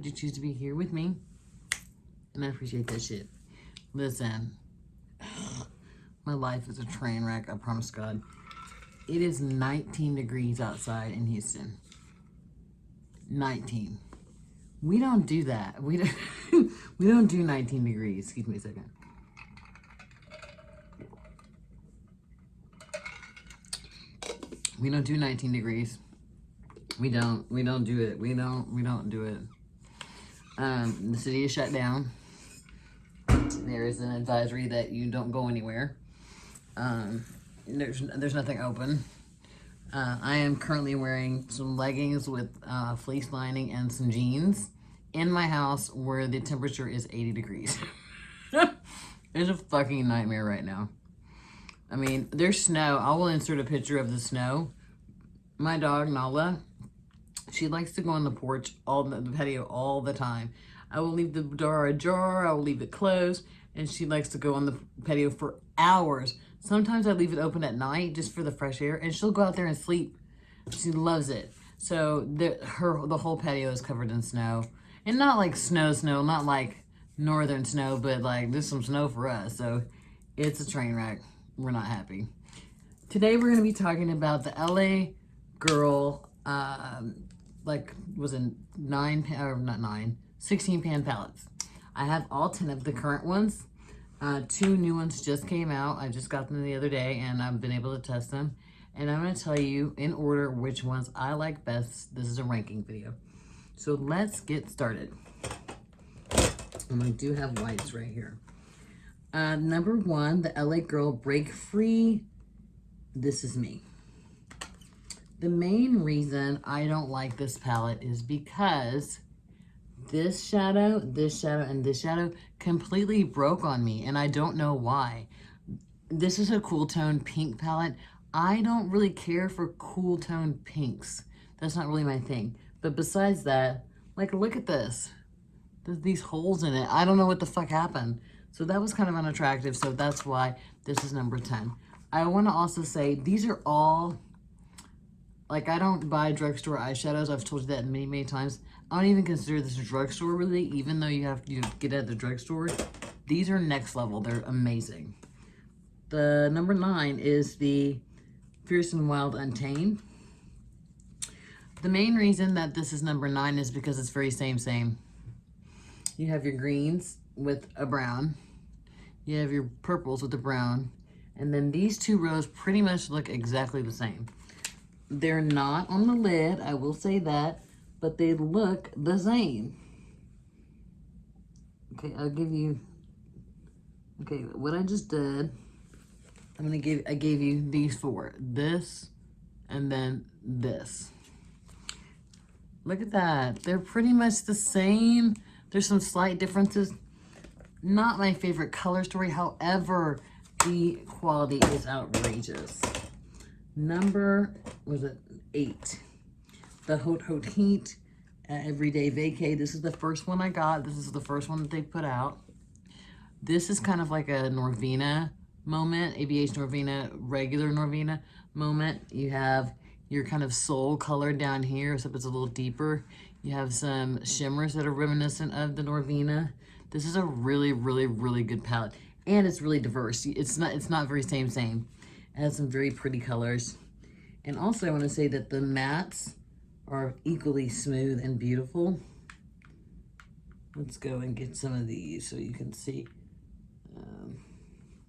that you choose to be here with me. And I appreciate that shit. Listen, my life is a train wreck, I promise God. It is 19 degrees outside in Houston. 19. We don't do that. We don't do 19 degrees. Excuse me a second. We don't do 19 degrees. We don't do it. We don't do it. The city is shut down. There is an advisory that you don't go anywhere. There's nothing open. I am currently wearing some leggings with fleece lining and some jeans in my house where the temperature is 80 degrees. It's a fucking nightmare right now. I mean, there's snow. I will insert a picture of the snow. My dog, Nala, she likes to go on the porch, the patio all the time. I will leave the door ajar, I will leave it closed, and she likes to go on the patio for hours. Sometimes I leave it open at night just for the fresh air, and she'll go out there and sleep. She loves it. So the whole patio is covered in snow. And not like snow, not like northern snow, but like there's some snow for us. So it's a train wreck. We're not happy. Today we're going to be talking about the LA Girl, was it 16 pan palettes. I have all 10 of the current ones. 2 new ones just came out. I just got them the other day and I've been able to test them. And I'm going to tell you in order which ones I like best. This is a ranking video. So let's get started. And I do have whites right here. Number 1, the LA Girl Break Free. This is me. The main reason I don't like this palette is because this shadow, and this shadow completely broke on me, and I don't know why. This is a cool tone pink palette. I don't really care for cool tone pinks. That's not really my thing. But besides that, like, look at this. There's these holes in it. I don't know what the fuck happened. So that was kind of unattractive, so that's why this is number 10. I want to also say, these are all, like, I don't buy drugstore eyeshadows. I've told you that many, many times. I don't even consider this a drugstore, really, even though you have to get it at the drugstore. These are next level. They're amazing. The number 9 is the Fierce and Wild Untamed. The main reason that this is number 9 is because it's very same. You have your greens with a brown. You have your purples with a brown. And then these 2 rows pretty much look exactly the same. They're not on the lid, I will say that, but they look the same. Okay, I what I just did, I gave you these 4. This, and then this. Look at that. They're pretty much the same. There's some slight differences. Not my favorite color story. However, the quality is outrageous. Number, was it 8? The Hot Heat Everyday Vacay. This is the first one I got. This is the first one that they put out. This is kind of like a Norvina moment, ABH Norvina, regular Norvina moment. You have your kind of soul color down here, except it's a little deeper. You have some shimmers that are reminiscent of the Norvina. This is a really, really, really good palette. And it's really diverse. It's not very same. It has some very pretty colors. And also I want to say that the mattes are equally smooth and beautiful. Let's go and get some of these so you can see.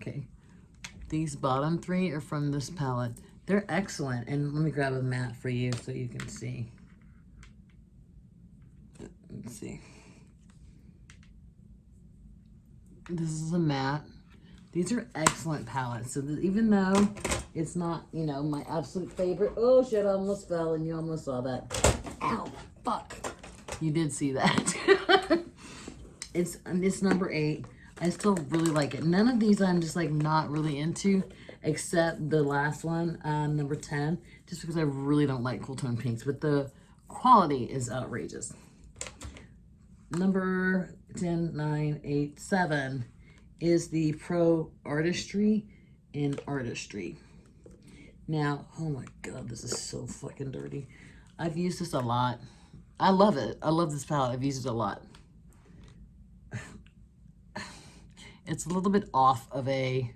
Okay. These bottom 3 are from this palette. They're excellent. And let me grab a matte for you so you can see. Let's see. This is a matte. These are excellent palettes. So even though it's not, you know, my absolute favorite. Oh shit, I almost fell and you almost saw that. Ow, fuck. You did see that. It's number 8. I still really like it. None of these I'm just like not really into, except the last one, number 10, just because I really don't like cool tone pinks, but the quality is outrageous. Number 10, 9, 8, 7 is the Pro Artistry in Artistry. Now, oh my God, this is so fucking dirty. I've used this a lot. I love it. I love this palette. I've used it a lot. It's a little bit off of a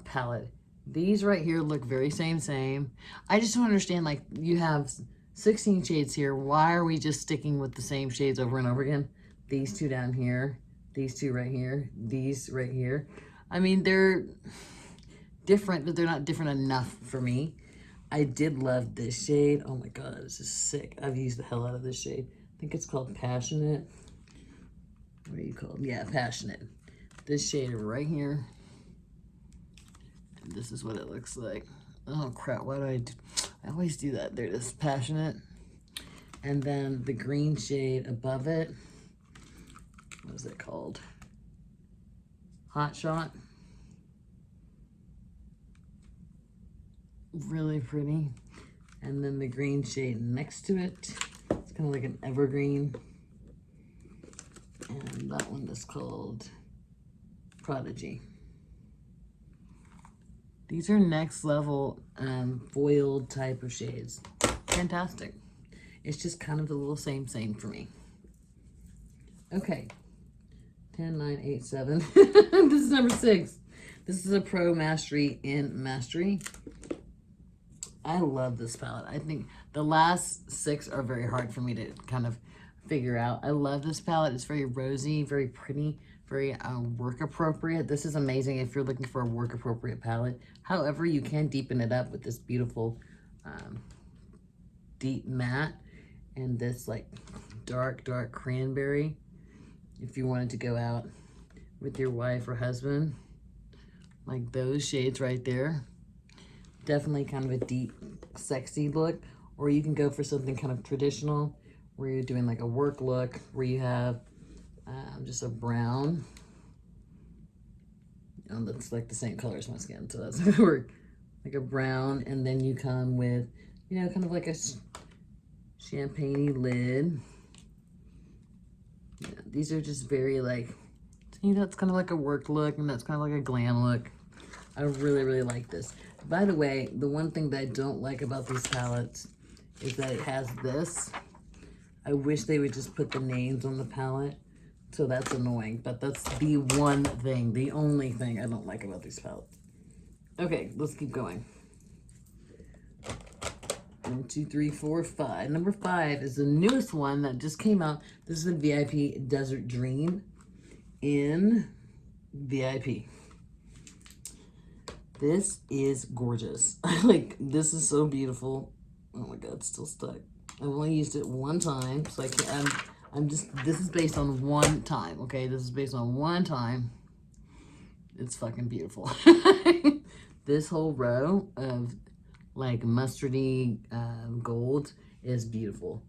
palette. These right here look very same. I just don't understand, like, you have 16 shades here. Why are we just sticking with the same shades over and over again? These two down here, these two right here, these right here. I mean, they're different, but they're not different enough for me. I did love this shade. Oh my God, this is sick. I've used the hell out of this shade. I think it's called Passionate. What are you called? Yeah, Passionate. This shade right here. And this is what it looks like. Oh crap, why do I do? I always do that. There it is, Passionate. And then the green shade above it. What is it called? Hot Shot. Really pretty. And then the green shade next to it. It's kind of like an evergreen. And that one is called Prodigy. These are next level foiled type of shades. Fantastic. It's just kind of a little same for me. Okay. 10, 9, 8, 7. This is number 6. This is a Pro Mastery in Mastery. I love this palette. I think the last 6 are very hard for me to kind of figure out. I love this palette. It's very rosy, very pretty, very work appropriate. This is amazing if you're looking for a work appropriate palette. However, you can deepen it up with this beautiful deep matte and this like dark cranberry. If you wanted to go out with your wife or husband, like those shades right there. Definitely kind of a deep, sexy look. Or you can go for something kind of traditional where you're doing like a work look where you have just a brown. Oh, that's like the same color as my skin, so that's gonna work. Like a brown, and then you come with, you know, kind of like a champagne-y lid. Yeah, these are just very like, you know, it's kind of like a work look, and that's kind of like a glam look. I really like this. By the way, the one thing that I don't like about these palettes is that it has this. I wish they would just put the names on the palette, so that's annoying, but that's the one thing, the only thing I don't like about these palettes. Okay, let's keep going. 1, 2, 3, 4, 5. Number 5 is the newest one that just came out. This is the VIP Desert Dream in VIP. This is gorgeous. Like, this is so beautiful. Oh my God, it's still stuck. I've only used it one time, so I can't, this is based on one time, okay? This is based on one time. It's fucking beautiful. This whole row of like mustardy gold is beautiful.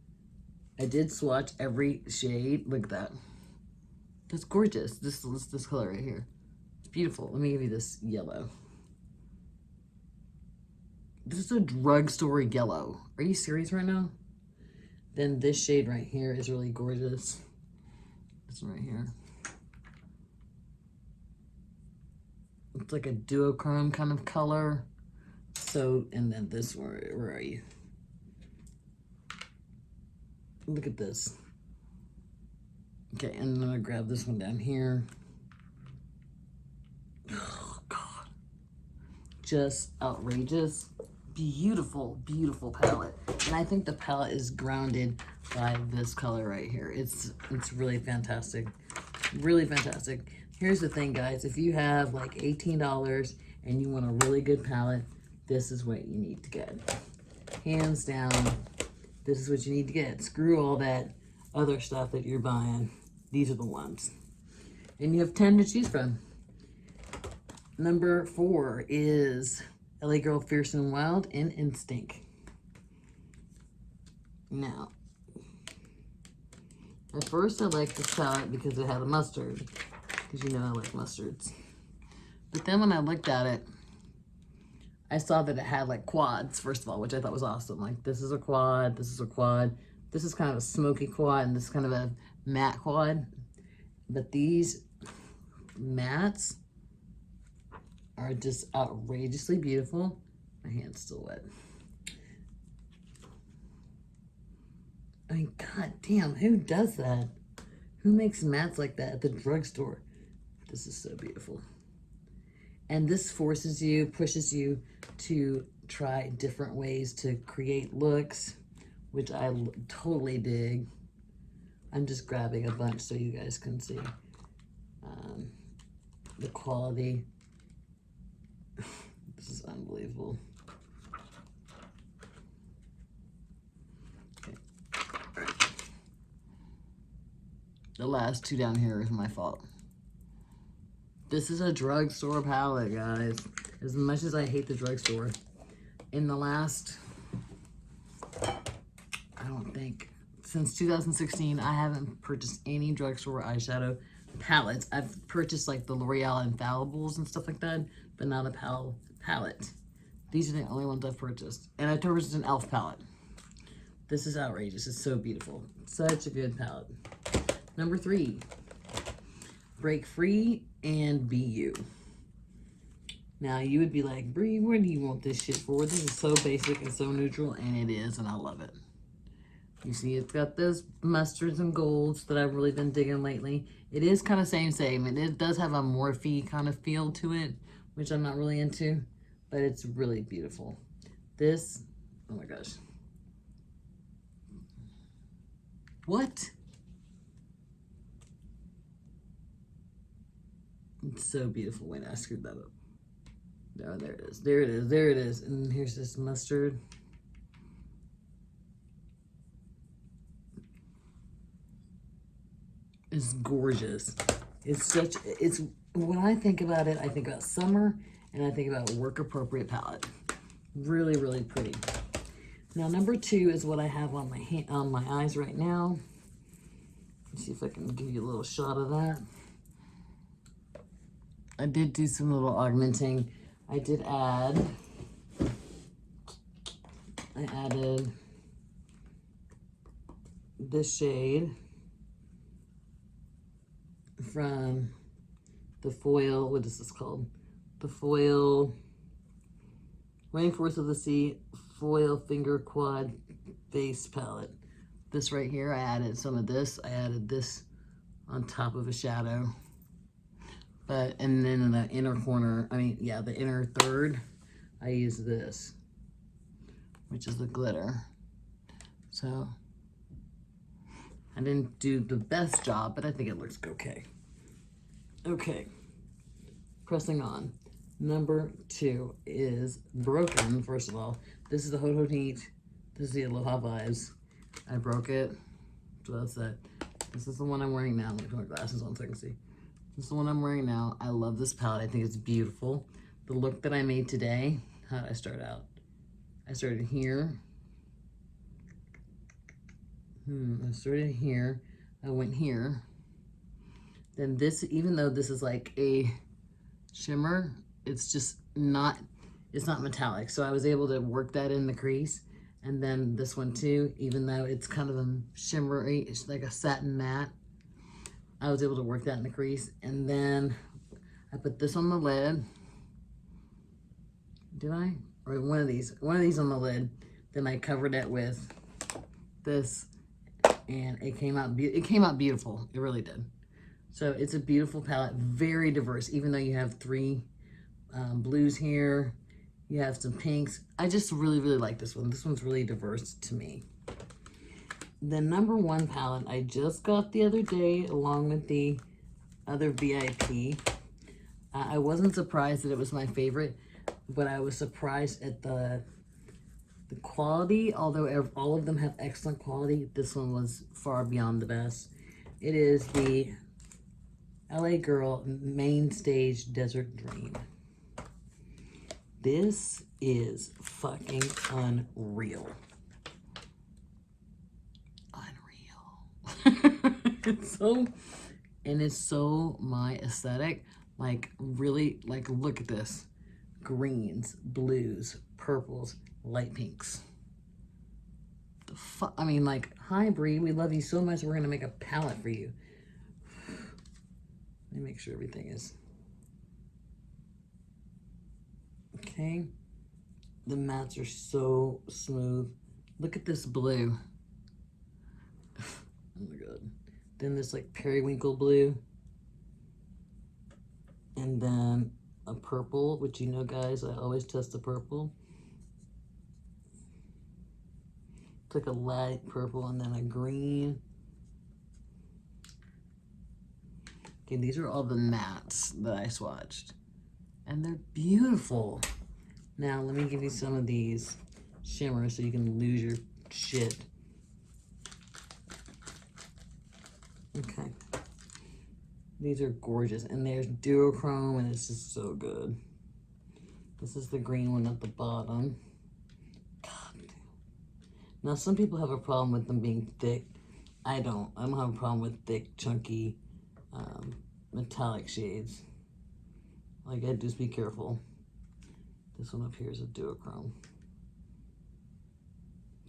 I did swatch every shade. Look at that. That's gorgeous. This color right here. It's beautiful. Let me give you this yellow. This is a drugstore yellow. Are you serious right now? Then this shade right here is really gorgeous. This one right here. It's like a duochrome kind of color. So, and then this one, where are you? Look at this. Okay, and I'm gonna grab this one down here. Oh God. Just outrageous. Beautiful palette. And I think the palette is grounded by this color right here. It's really fantastic. Really fantastic. Here's the thing, guys. If you have like $18 and you want a really good palette, this is what you need to get. Hands down, this is what you need to get. Screw all that other stuff that you're buying. These are the ones. And you have 10 to choose from. Number 4 is LA Girl Fierce and Wild in Instinct. Now, at first I liked this palette because it had a mustard. Because you know I like mustards. But then when I looked at it, I saw that it had like quads, first of all, which I thought was awesome. Like, this is a quad, this is a quad. This is kind of a smoky quad, and this is kind of a matte quad. But these mattes are just outrageously beautiful. My hand's still wet. I mean, god damn, who does that? Who makes mats like that at the drugstore? This is so beautiful. And this forces you, pushes you to try different ways to create looks, which I totally dig. I'm just grabbing a bunch so you guys can see the quality. This is unbelievable. Okay. All right. The last two down here is my fault. This is a drugstore palette, guys. As much as I hate the drugstore, in the last, I don't think, since 2016, I haven't purchased any drugstore eyeshadow palettes. I've purchased like the L'Oreal Infallibles and stuff like that, but not a palette. These are the only ones I've purchased. And I purchased an e.l.f. palette. This is outrageous. It's so beautiful. Such a good palette. Number 3, Break Free and Be You. Now you would be like, Brie, where do you want this shit for? This is so basic and so neutral, and it is, and I love it. You see, it's got those mustards and golds that I've really been digging lately. It is kind of same, and it does have a morphe kind of feel to it, which I'm not really into, but it's really beautiful. This, oh my gosh. What? It's so beautiful. Wait, I screwed that up. Oh, there it is. There it is. There it is. And here's this mustard. It's gorgeous. It's such, it's, when I think about it, I think about summer and I think about work appropriate palette. Really, really pretty. Now, number 2 is what I have on my eyes right now. Let's see if I can give you a little shot of that. I did do some little augmenting. I added this shade from the foil, what is this called? The foil, Rainforest of the Sea Foil Finger Quad Face Palette. This right here, I added some of this. I added this on top of a shadow. But, and then in the inner corner, the inner third, I use this, which is the glitter. So, I didn't do the best job, but I think it looks okay. Okay, pressing on. Number 2 is Broken, first of all. This is the Hot Heat. This is the Aloha Vibes. I broke it, so that's it. This is the one I'm wearing now. Let me put my glasses on so I can see. This is the one I'm wearing now. I love this palette. I think it's beautiful. The look that I made today, how did I start out? I started here. I started here. I went here. Then this, even though this is like a shimmer, it's just not, it's not metallic. So I was able to work that in the crease. And then this one too, even though it's kind of a shimmery, it's like a satin matte. I was able to work that in the crease. And then I put this on the lid. Did I? Or one of these on the lid. Then I covered it with this, and it came out beautiful. It really did. So it's a beautiful palette, very diverse, even though you have 3 blues here. You have some pinks. I just really, really like this one. This one's really diverse to me. The number 1 palette I just got the other day, along with the other VIP. I wasn't surprised that it was my favorite, but I was surprised at the quality. Although all of them have excellent quality, this one was far beyond the best. It is the LA Girl Main Stage Desert Dream. This is fucking unreal. It's so my aesthetic. Like, really, like, look at this. Greens, blues, purples, light pinks. The fuck, I mean, like, hi Brie, we love you so much, we're gonna make a palette for you. Let me make sure everything is okay. The mattes are so smooth. Look at this blue. Oh my god. Then this like periwinkle blue. And then a purple, which you know guys, I always test the purple. It's like a light purple and then a green. Okay, these are all the mattes that I swatched. And they're beautiful. Now, let me give you some of these shimmers so you can lose your shit. Okay. These are gorgeous. And there's duochrome, and it's just so good. This is the green one at the bottom. God. Now, some people have a problem with them being thick. I don't. I don't have a problem with thick, chunky, metallic shades. Like, I just be careful. This one up here is a duochrome.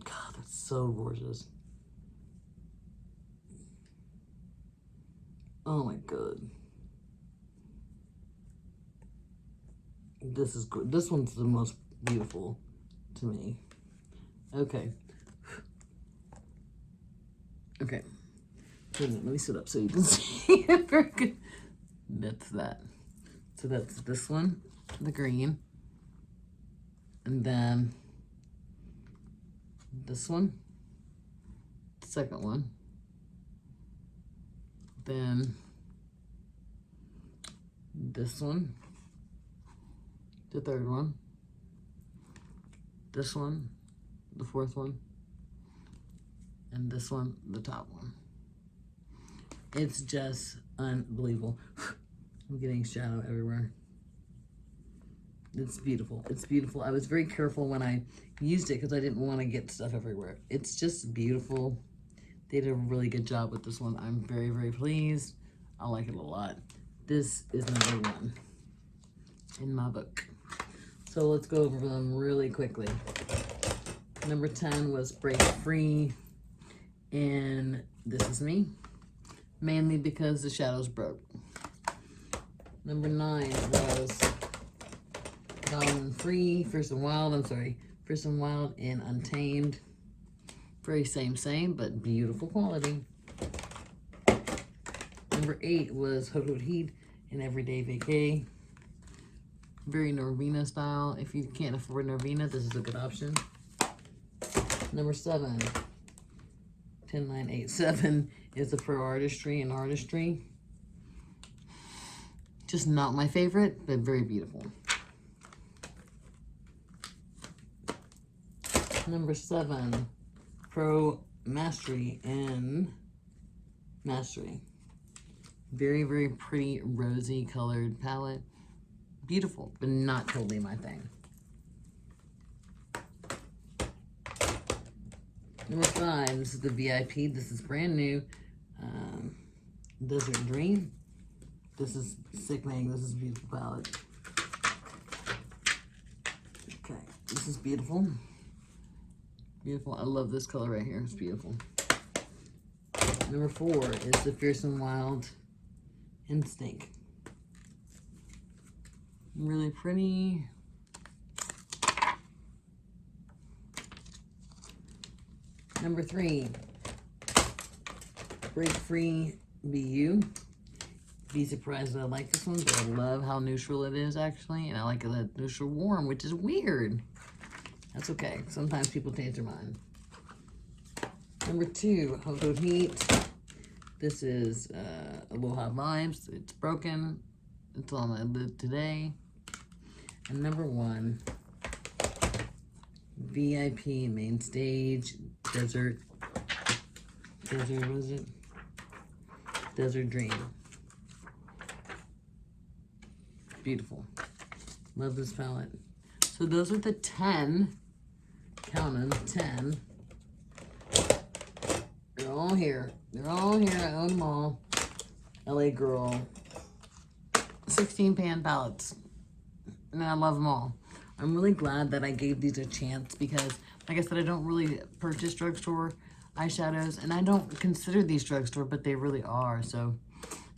God, that's so gorgeous. Oh my god. This is good. This one's the most beautiful to me. Okay. Okay. Wait a minute, let me sit up so you can see it very good. That's that. So that's this one, the green. And then this one, the second one. Then this one, the third one, this one, the fourth one, and this one, the top one. It's just unbelievable. I'm getting shadow everywhere. It's beautiful. It's beautiful. I was very careful when I used it because I didn't want to get stuff everywhere. It's just beautiful. They did a really good job with this one. I'm very, very pleased. I like it a lot. This is number 1 in my book. So let's go over them really quickly. Number 10 was Break Free. And this is me. Mainly because the shadows broke. Number 9 was Free, Fierce and Wild. I'm sorry. Fierce and Wild and Untamed. Very same, but beautiful quality. Number 8 was Hot Heat and Everyday Vacay. Very Norvina style. If you can't afford Norvina, this is a good option. Number 7, 10987 is the Pro Artistry and Artistry. Just not my favorite, but very beautiful. Number 7, Pro Mastery and Mastery. Very, very pretty rosy colored palette. Beautiful, but not totally my thing. Number 5, this is the VIP. This is brand new. Desert Dream. This is sickening. This is a beautiful palette. Okay, this is beautiful. Beautiful. I love this color right here. It's beautiful. Number 4 is the Fierce and Wild Instinct. Really pretty. Number 3, Break Free BU. Be surprised that I like this one, but I love how neutral it is actually, and I like that neutral warm, which is weird. That's okay. Sometimes people change their mind. Number 2, Hot Heat. This is Aloha Vibes. It's broken. It's on my lid today. And number 1, VIP Main Stage Desert. What is it? Desert Dream. Beautiful. Love this palette. So those are the 10. Count them, 10. They're all here. They're all here. I own them all. LA Girl. 16 pan palettes. And I love them all. I'm really glad that I gave these a chance because, like I said, I don't really purchase drugstore eyeshadows. And I don't consider these drugstore, but they really are. So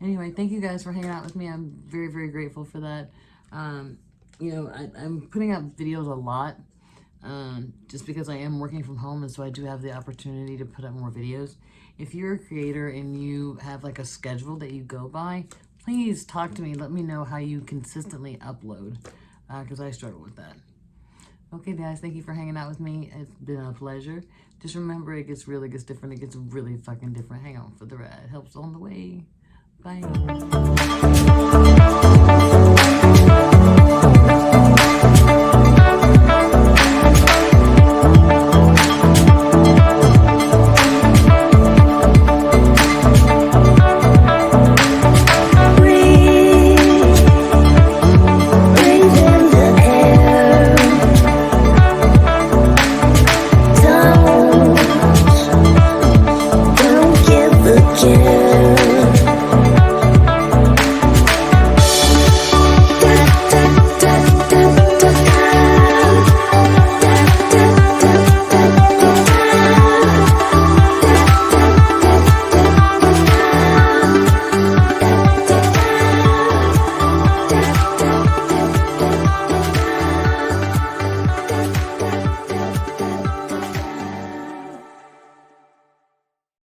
anyway, thank you guys for hanging out with me. I'm very, very grateful for that. You know, I'm putting out videos a lot. just because I am working from home, and so I do have the opportunity to put up more videos. If you're a creator and you have like a schedule that you go by, please talk to me. Let me know how you consistently upload, because I struggle with that. Okay, guys, thank you for hanging out with me. It's been a pleasure. Just remember, it gets different. It gets really fucking different. Hang on for the ride. Helps on the way. Bye.